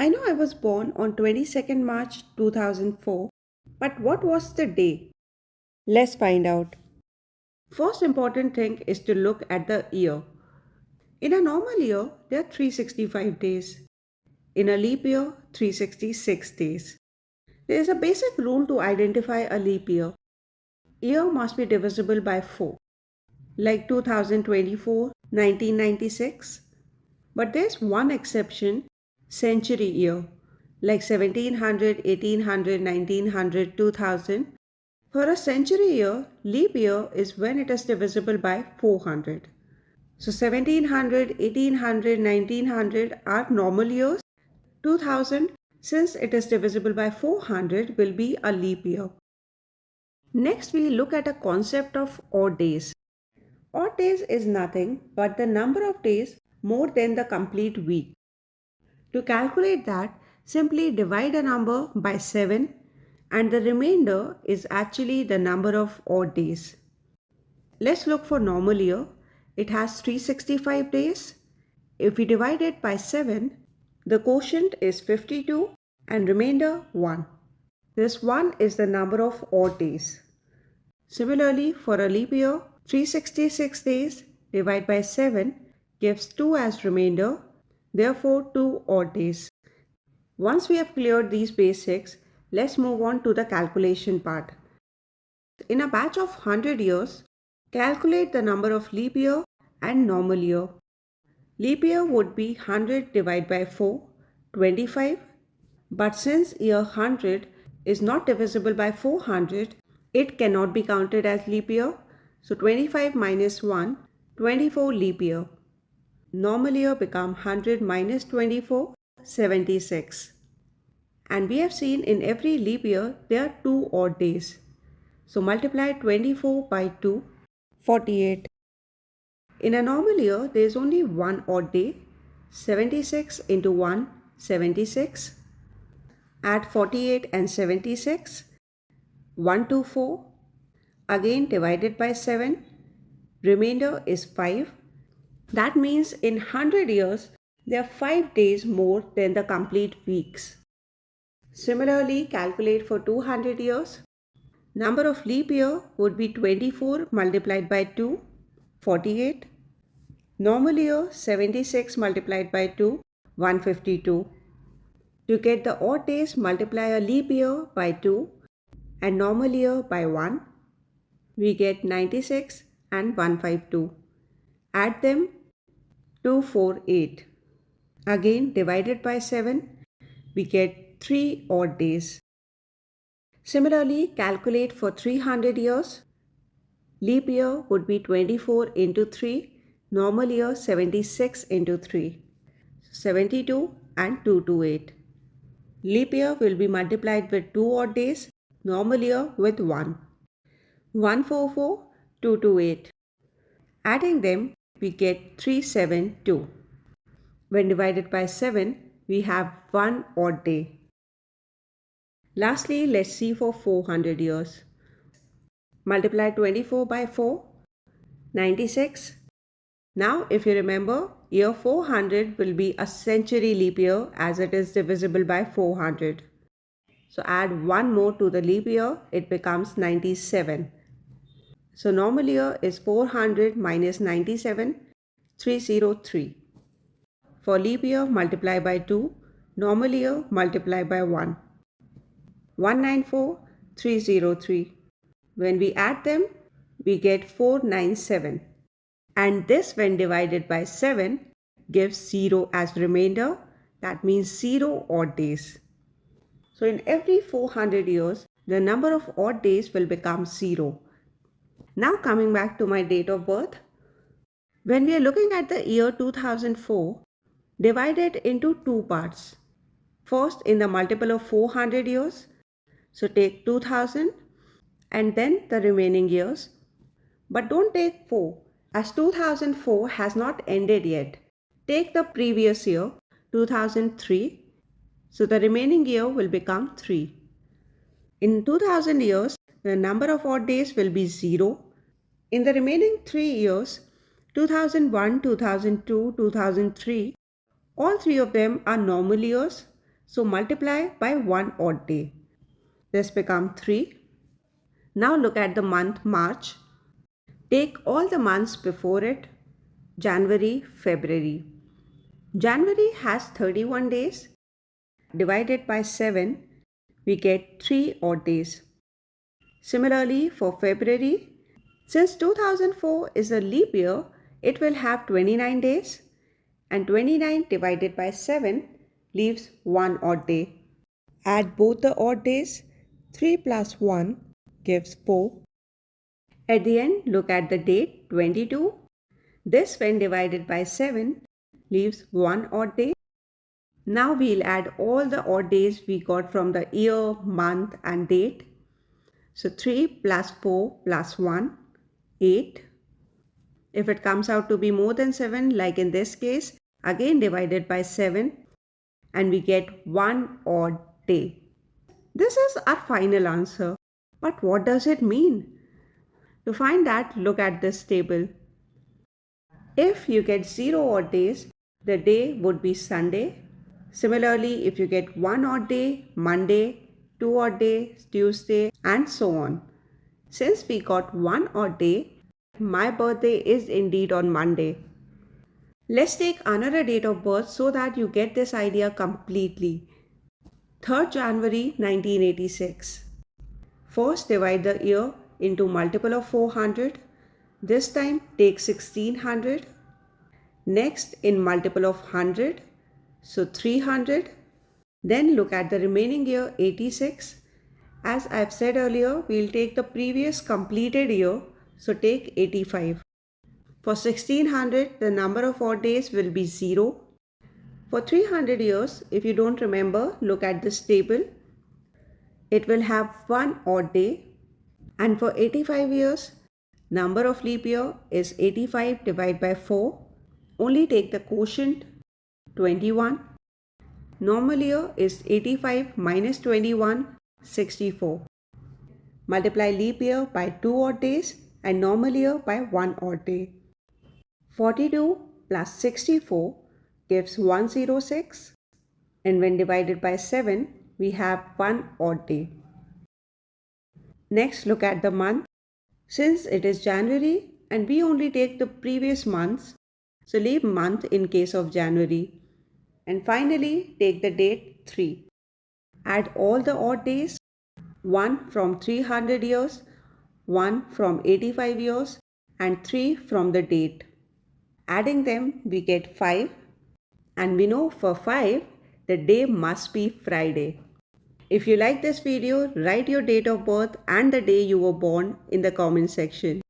I know I was born on 22nd March 2004, but what was the day? Let's find out. First important thing is to look at the year. In a normal year, there are 365 days. In a leap year, 366 days. There is a basic rule to identify a leap year. Year must be divisible by 4, like 2024, 1996. But there's one exception, century year, like 1700, 1800, 1900, 2000. For a century year, leap year is when it is divisible by 400. So 1700, 1800, 1900 are normal years. 2000, since it is divisible by 400, will be a leap year. Next, we look at a concept of odd days. Odd days is nothing but the number of days more than the complete week. To calculate that, simply divide a number by 7 and the remainder is actually the number of odd days. Let's look for normal year. It has 365 days. If we divide it by 7, the quotient is 52 and remainder 1. This 1 is the number of odd days. Similarly, for a leap year, 366 days divided by 7 gives 2 as remainder, therefore 2 odd days. Once we have cleared these basics, let's move on to the calculation part. In a batch of 100 years, calculate the number of leap year and normal year. Leap year would be 100 divided by 4, 25. But since year 100 is not divisible by 400, it cannot be counted as leap year. So 25 minus 1, 24 leap year. Normal year become 100 minus 24, 76. And we have seen in every leap year there are 2 odd days. So multiply 24 by 2, 48. In a normal year there is only one odd day. 76 into 1, 76. Add 48 and 76. 124. Again divided by 7. Remainder is 5. That means in 100 years there are 5 days more than the complete weeks. Similarly, calculate for 200 years. Number of leap year would be 24 multiplied by 2, 48. Normal year 76 multiplied by 2, 152. To get the odd days, multiply a leap year by 2 and normal year by 1. We get 96 and 152. Add them, 248. Again divided by 7, we get 3 odd days. Similarly, calculate for 300 years. Leap year would be 24 into 3, normal year 76 into 3. 72 and 228. Leap year will be multiplied with 2 odd days, normal year with 1. 144, 228. Adding them, we get 372. When divided by 7, we have 1 odd day. Lastly, let's see for 400 years. Multiply 24 by 4, 96. Now, if you remember, year 400 will be a century leap year as it is divisible by 400. So add 1 more to the leap year, it becomes 97. So normal year is 400 minus 97, 303. For leap year, multiply by 2, normal year multiply by 1. 194, 303. When we add them, we get 497. And this when divided by 7 gives 0 as remainder. That means 0 odd days. So in every 400 years, the number of odd days will become 0. Now coming back to my date of birth. When we are looking at the year 2004, divide it into 2 parts. First in the multiple of 400 years. So take 2000 and then the remaining years. But don't take 4 as 2004 has not ended yet. Take the previous year 2003. So the remaining year will become 3. In 2000 years, the number of odd days will be 0. In the remaining 3 years, 2001, 2002, 2003, all 3 of them are normal years. So multiply by one odd day. This becomes 3. Now look at the month March. Take all the months before it, January, February. January has 31 days. Divided by 7, we get 3 odd days. Similarly, for February, since 2004 is a leap year, it will have 29 days, and 29 divided by 7 leaves 1 odd day. Add both the odd days. 3 plus 1 gives 4. At the end, look at the date 22. This, when divided by 7, leaves 1 odd day. Now we'll add all the odd days we got from the year, month and date. So 3 plus 4 plus 1, 8. If it comes out to be more than 7, like in this case, again divided by 7 and we get 1 odd day. This is our final answer. But what does it mean? To find that, look at this table. If you get 0 odd days, the day would be Sunday. Similarly, if you get 1 odd day, Monday, 2 odd days, Tuesday, and so on. Since we got 1 odd day, my birthday is indeed on Monday. Let's take another date of birth so that you get this idea completely. 3rd January 1986. First divide the year into multiple of 400. This time take 1600. Next in multiple of 100. So 300. Then look at the remaining year 86. As I've said earlier, we'll take the previous completed year. So take 85. For 1600, the number of odd days will be 0. For 300 years, if you don't remember, look at this table. It will have 1 odd day. And for 85 years, number of leap year is 85 divided by 4. Only take the quotient 21. Normal year is 85 minus 21, 64. Multiply leap year by 2 odd days and normal year by 1 odd day. 42 plus 64 gives 106, and when divided by 7, we have 1 odd day. Next, look at the month. Since it is January and we only take the previous months, so leave month in case of January. And finally, take the date 3. Add all the odd days, 1 from 300 years, 1 from 85 years, and 3 from the date. Adding them, we get 5. And we know for 5, the day must be Friday. If you like this video, write your date of birth and the day you were born in the comment section.